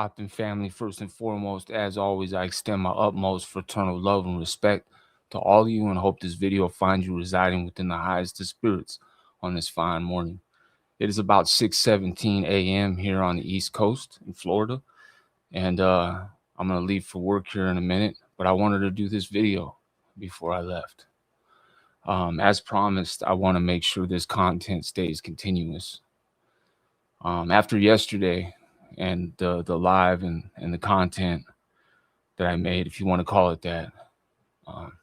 poppin', family? First and foremost, as always, I extend my utmost fraternal love and respect to all of you and hope this video finds you residing within the highest of spirits on this fine morning. It is about 6:17 a.m. here on the East Coast in Florida, and I'm going to leave for work here in a minute, but I wanted to do this video before I left. As promised, I want to make sure this content stays continuous. After yesterday and the live and the content that I made, if you want to call it that, um,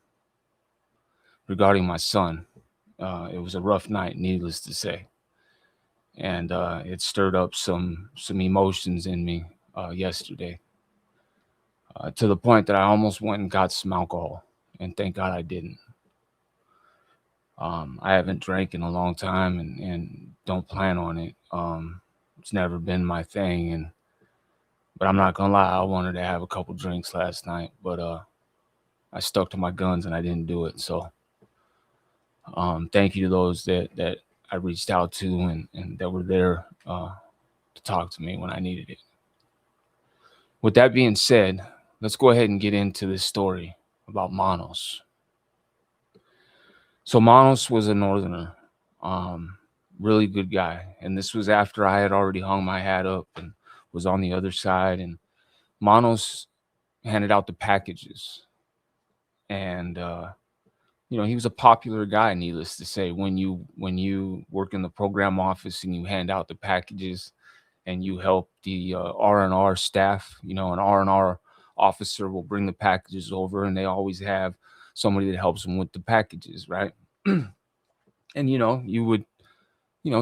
regarding my son, it was a rough night, needless to say, and it stirred up some emotions in me yesterday, to the point that I almost went and got some alcohol, and thank God I didn't. I haven't drank in a long time and don't plan on it. It's never been my thing, but I'm not gonna lie, I wanted to have a couple drinks last night, but I stuck to my guns and I didn't do it. So thank you to those that I reached out to and that were there to talk to me when I needed it. With that being said, let's go ahead and get into this story about Manos. So Manos was a northerner, really good guy. And this was after I had already hung my hat up and was on the other side. And Manos handed out the packages. And, he was a popular guy, needless to say. When you work in the program office and you hand out the packages and you help the R&R staff, an R&R officer will bring the packages over, and they always have somebody that helps them with the packages, right? And you would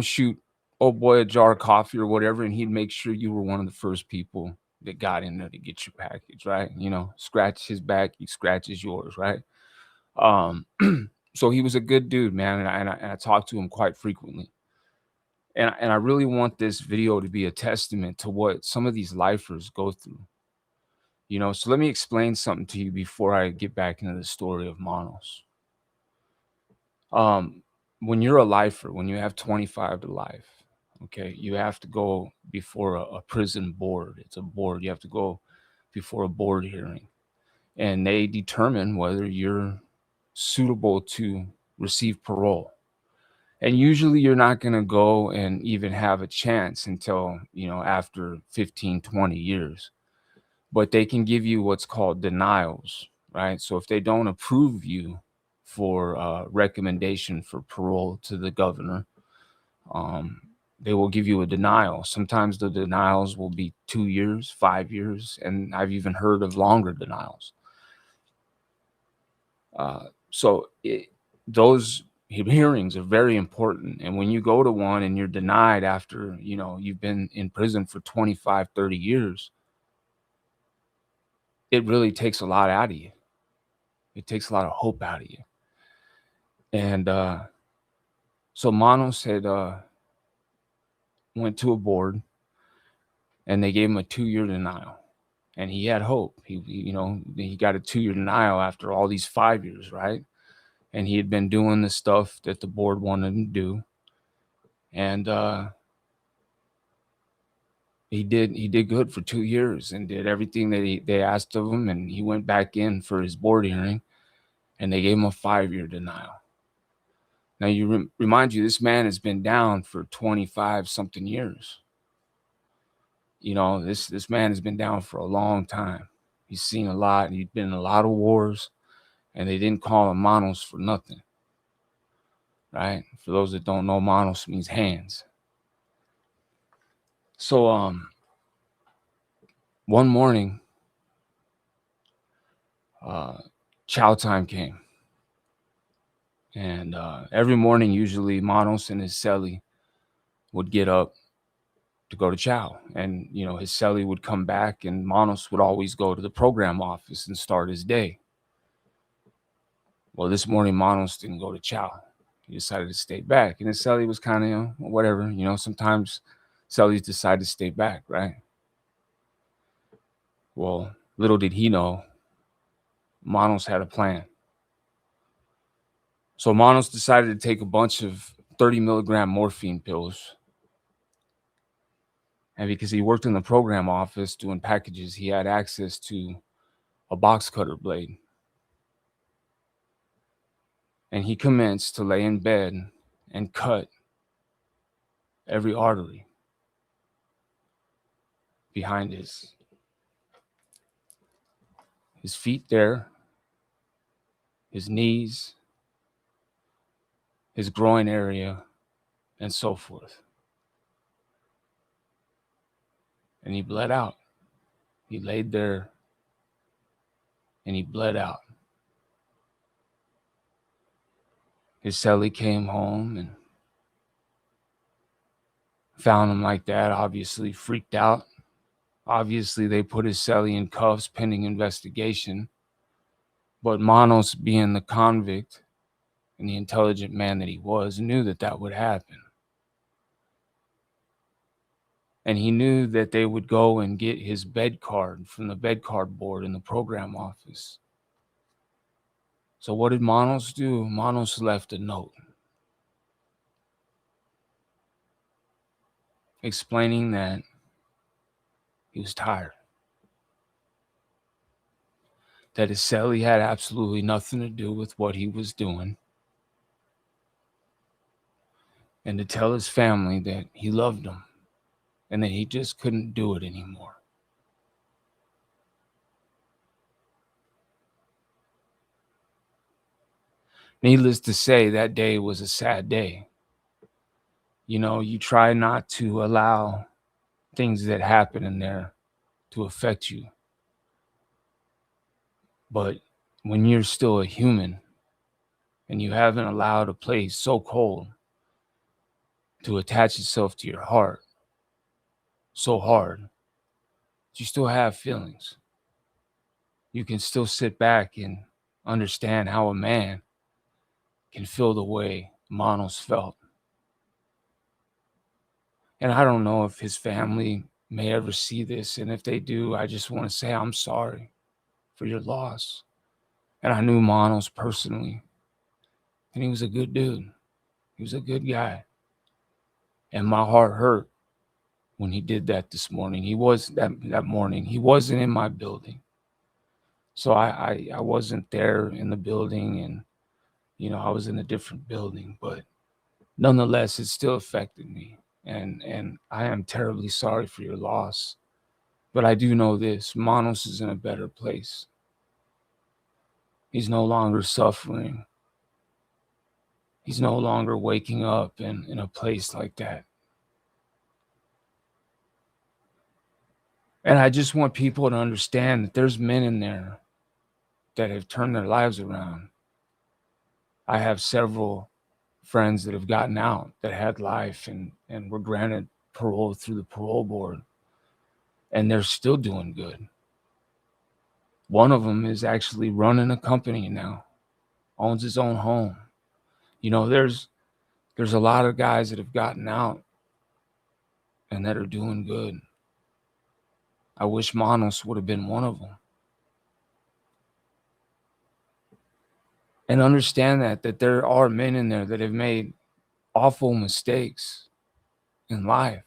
shoot old boy a jar of coffee or whatever, and he'd make sure you were one of the first people that got in there to get your package, right? Scratch his back, he scratches yours, right? So he was a good dude, man, and I talked to him quite frequently. And I really want this video to be a testament to what some of these lifers go through. So let me explain something to you before I get back into the story of Manos. When you're a lifer, when you have 25 to life, okay, you have to go before a prison board. It's a board. You have to go before a board hearing, and they determine whether you're suitable to receive parole. And usually you're not going to go and even have a chance until, after 15, 20 years. But they can give you what's called denials, right? So if they don't approve you for recommendation for parole to the governor, they will give you a denial. Sometimes the denials will be 2 years, 5 years, and I've even heard of longer denials. Those hearings are very important. And when you go to one and you're denied after, you've been in prison for 25, 30 years, it really takes a lot out of you. It takes a lot of hope out of you. And so Manos had went to a board, and they gave him a 2-year denial. And he had hope. He got a 2-year denial after all these 5 years, right? And he had been doing the stuff that the board wanted him to do. And he did good for 2 years and did everything that they asked of him. And he went back in for his board hearing, and they gave him a 5-year denial. Now, remind you, this man has been down for 25 something years. This man has been down for a long time. He's seen a lot. He's been in a lot of wars, and they didn't call him Manos for nothing, right? For those that don't know, Manos means hands. So one morning, chow time came. And every morning, usually, Manos and his celly would get up to go to chow. And, his celly would come back, and Manos would always go to the program office and start his day. Well, this morning, Manos didn't go to chow. He decided to stay back. And his celly was kind of, whatever. Sometimes cellies decide to stay back, right? Well, little did he know, Manos had a plan. So Manos decided to take a bunch of 30 milligram morphine pills, And because he worked in the program office doing packages, he had access to a box cutter blade. And he commenced to lay in bed and cut every artery behind his feet there, his knees, his groin area, and so forth. And he bled out. He laid there and he bled out. His cellie came home and found him like that, obviously freaked out. Obviously, they put his cellie in cuffs pending investigation. But Manos, being the convict and the intelligent man that he was, knew that that would happen. And he knew that they would go and get his bed card from the bed card board in the program office. So what did Manos do? Manos left a note explaining that he was tired, that his cellie had absolutely nothing to do with what he was doing, and to tell his family that he loved them and that he just couldn't do it anymore. Needless to say, that day was a sad day. You know, you try not to allow things that happen in there to affect you. But when you're still a human and you haven't allowed a place so cold to attach itself to your heart so hard, you still have feelings. You can still sit back and understand how a man can feel the way Manos felt. And I don't know if his family may ever see this. And if they do, I just want to say I'm sorry for your loss. And I knew Manos personally. And he was a good dude. He was a good guy. And my heart hurt when he did that this morning. He was that morning. He wasn't in my building. So I wasn't there in the building, and you know, I was in a different building, but nonetheless, it still affected me. And I am terribly sorry for your loss. But I do know this: Manos is in a better place. He's no longer suffering. He's no longer waking up in a place like that. And I just want people to understand that there's men in there that have turned their lives around. I have several friends that have gotten out, that had life and were granted parole through the parole board, and they're still doing good. One of them is actually running a company now, owns his own home. You know, there's a lot of guys that have gotten out and that are doing good. I wish Manos would have been one of them. And understand that there are men in there that have made awful mistakes in life,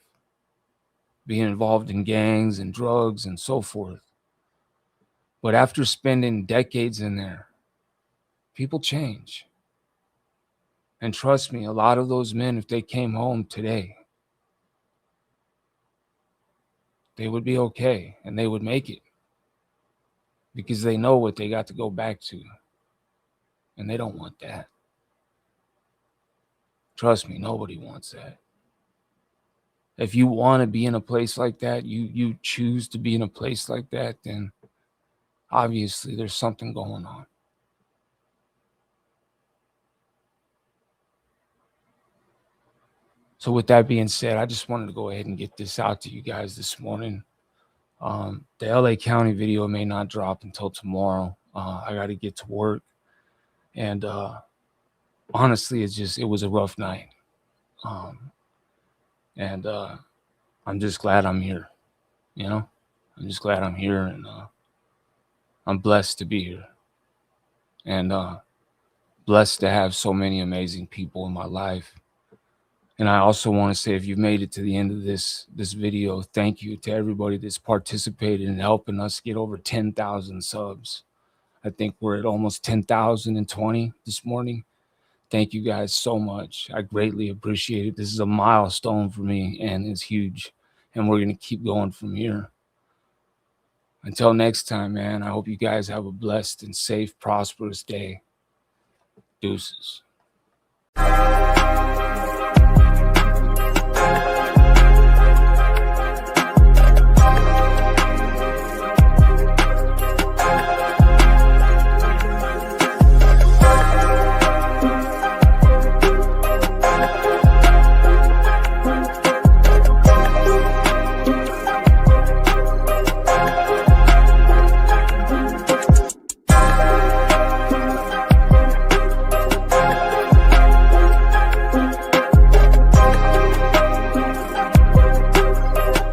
being involved in gangs and drugs and so forth. But after spending decades in there, people change. And trust me, a lot of those men, if they came home today, they would be okay and they would make it because they know what they got to go back to. And they don't want that. Trust me, nobody wants that. If you want to be in a place like that, you choose to be in a place like that, then obviously there's something going on. So with that being said, I just wanted to go ahead and get this out to you guys this morning. The LA County video may not drop until tomorrow. I got to get to work. And honestly, it was a rough night. And I'm just glad I'm here. You know, I'm just glad I'm here, and I'm blessed to be here. And blessed to have so many amazing people in my life. And I also want to say, if you've made it to the end of this video, thank you to everybody that's participated in helping us get over 10,000 subs. I think we're at almost 10,020 this morning. Thank you guys so much. I greatly appreciate it. This is a milestone for me, and it's huge. And we're going to keep going from here. Until next time, man, I hope you guys have a blessed and safe, prosperous day. Deuces.